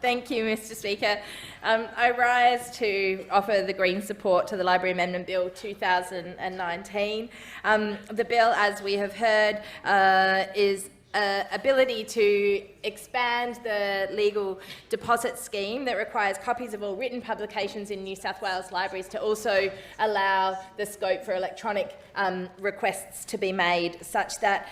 Thank you, Mr. Speaker. I rise to offer the Green support to the Library Amendment Bill 2019. The bill, as we have heard, is ability to expand the legal deposit scheme that requires copies of all written publications in New South Wales libraries to also allow the scope for electronic requests to be made, such that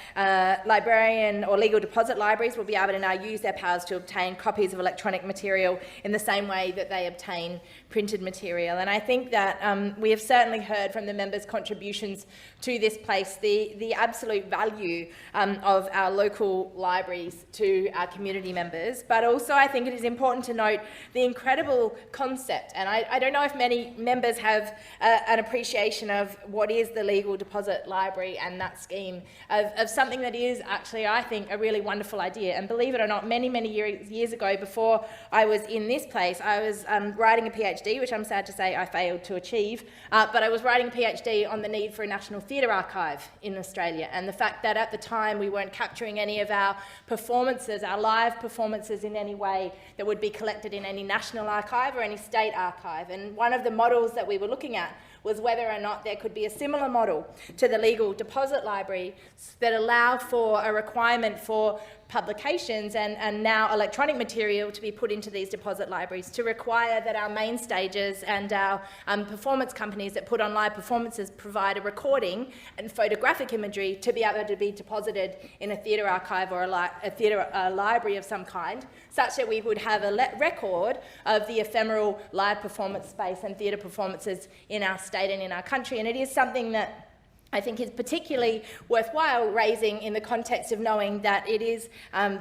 librarian or legal deposit libraries will be able to now use their powers to obtain copies of electronic material in the same way that they obtain printed material. And I think that we have certainly heard from the members' contributions to this place the absolute value of our local libraries to our community members, but also I think it is important to note the incredible concept, and I don't know if many members have an appreciation of what is the legal deposit library and that scheme of something that is actually, I think, a really wonderful idea. And believe it or not, many years ago, before I was in this place, I was writing a PhD, which I'm sad to say I failed to achieve, but I was writing a PhD on the need for a national theatre archive in Australia, and the fact that at the time we weren't capturing any of our performances, our live performances, in any way that would be collected in any national archive or any state archive. And one of the models that we were looking at was whether or not there could be a similar model to the legal deposit library that allow for a requirement for publications and now electronic material to be put into these deposit libraries, to require that our main stages and our performance companies that put on live performances provide a recording and photographic imagery to be able to be deposited in a theatre archive or a library of some kind, such that we would have a record of the ephemeral live performance space and theatre performances in our state and in our country. And it is something that I think is particularly worthwhile raising in the context of knowing that it is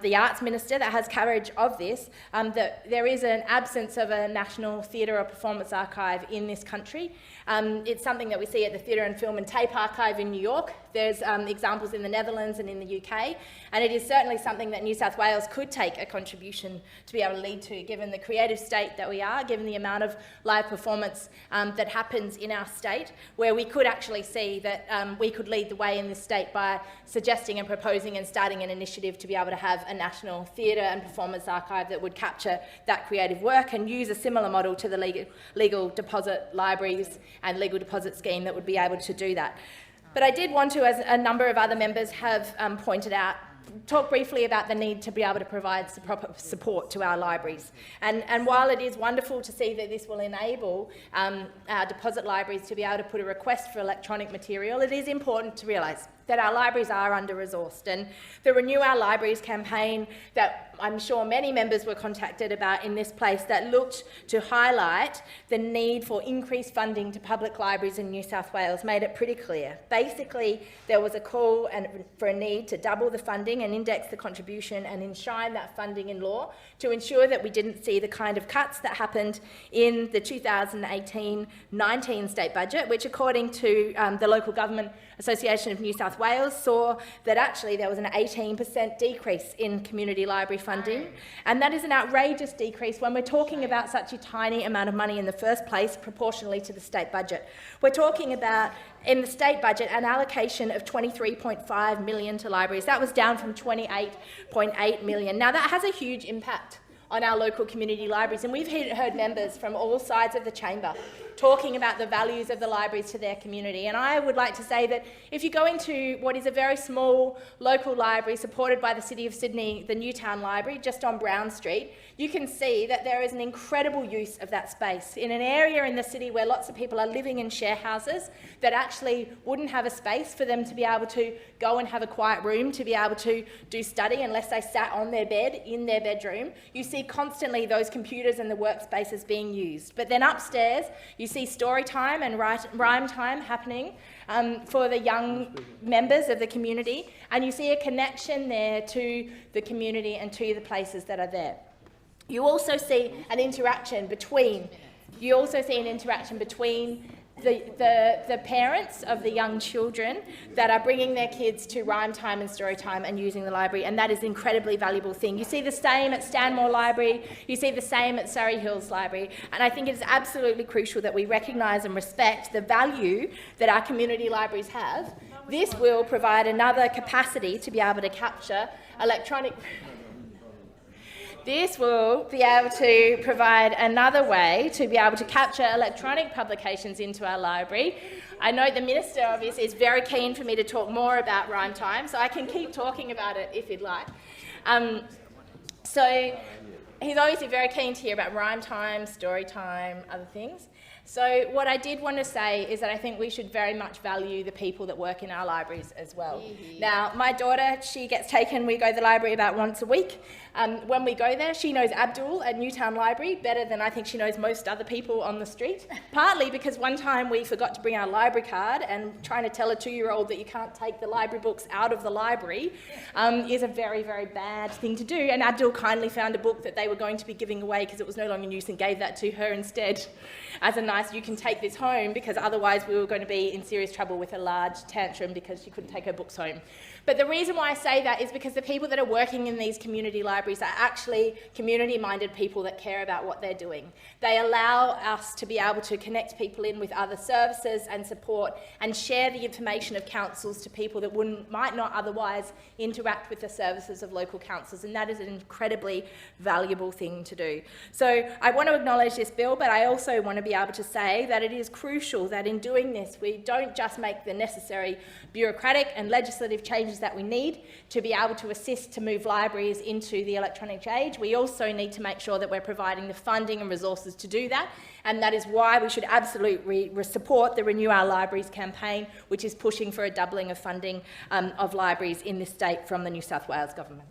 the Arts Minister that has coverage of this, that there is an absence of a national theatre or performance archive in this country. It's something that we see at the Theatre and Film and Tape Archive in New York. There's examples in the Netherlands and in the UK, and it is certainly something that New South Wales could take a contribution to be able to lead to, given the creative state that we are, given the amount of live performance that happens in our state, where we could actually see that we could lead the way in this state by suggesting and proposing and starting an initiative to be able to have a national theatre and performance archive that would capture that creative work and use a similar model to the legal deposit libraries and legal deposit scheme that would be able to do that. But I did want to, as a number of other members have pointed out, talk briefly about the need to be able to provide proper support to our libraries. And while it is wonderful to see that this will enable our deposit libraries to be able to put a request for electronic material, it is important to realise that our libraries are under-resourced. And the Renew Our Libraries campaign that I'm sure many members were contacted about in this place, that looked to highlight the need for increased funding to public libraries in New South Wales, made it pretty clear. Basically, there was a call for a need to double the funding and index the contribution and enshrine that funding in law to ensure that we didn't see the kind of cuts that happened in the 2018-19 state budget, which, according to the Local Government Association of New South Wales, saw that actually there was an 18% decrease in community library funding. And that is an outrageous decrease when we're talking about such a tiny amount of money in the first place, proportionally to the state budget. We're talking about, in the state budget, an allocation of $23.5 million to libraries. That was down from $28.8 million. Now, that has a huge impact on our local community libraries, and we've heard members from all sides of the chamber talking about the values of the libraries to their community. And I would like to say that if you go into what is a very small local library supported by the City of Sydney, the Newtown Library, just on Brown Street, you can see that there is an incredible use of that space in an area in the city where lots of people are living in share houses that actually wouldn't have a space for them to be able to go and have a quiet room to be able to do study unless they sat on their bed in their bedroom. You see constantly those computers and the workspaces being used. But then upstairs, you see story time and rhyme time happening for the young members of the community, and you see a connection there to the community and to the places that are there. You also see an interaction between the parents of the young children that are bringing their kids to rhyme time and story time and using the library, and that is an incredibly valuable thing. You see the same at Stanmore Library, you see the same at Surrey Hills Library, and I think it is absolutely crucial that we recognise and respect the value that our community libraries have. This will provide another capacity to be able to capture electronic This will be able to provide another way to be able to capture electronic publications into our library. I know the Minister obviously is very keen for me to talk more about Rhyme Time, so I can keep talking about it if you'd like. So he's obviously very keen to hear about Rhyme Time, Story Time, other things. So what I did want to say is that I think we should very much value the people that work in our libraries as well. Now, my daughter, she gets taken, we go to the library about once a week. When we go there, she knows Abdul at Newtown Library better than I think she knows most other people on the street, partly because one time we forgot to bring our library card, and trying to tell a 2-year-old that you can't take the library books out of the library is a very, very bad thing to do. And Abdul kindly found a book that they were going to be giving away because it was no longer in use and gave that to her instead as a nice, you can take this home, because otherwise we were going to be in serious trouble with a large tantrum because she couldn't take her books home. But the reason why I say that is because the people that are working in these community libraries are actually community-minded people that care about what they're doing. They allow us to be able to connect people in with other services and support and share the information of councils to people that might not otherwise interact with the services of local councils, and that is an incredibly valuable thing to do. So I want to acknowledge this bill, but I also want to be able to say that it is crucial that in doing this we don't just make the necessary bureaucratic and legislative changes that we need to be able to assist to move libraries into the electronic age. We also need to make sure that we're providing the funding and resources to do that, and that is why we should absolutely support the Renew Our Libraries campaign, which is pushing for a doubling of funding of libraries in this state from the New South Wales Government.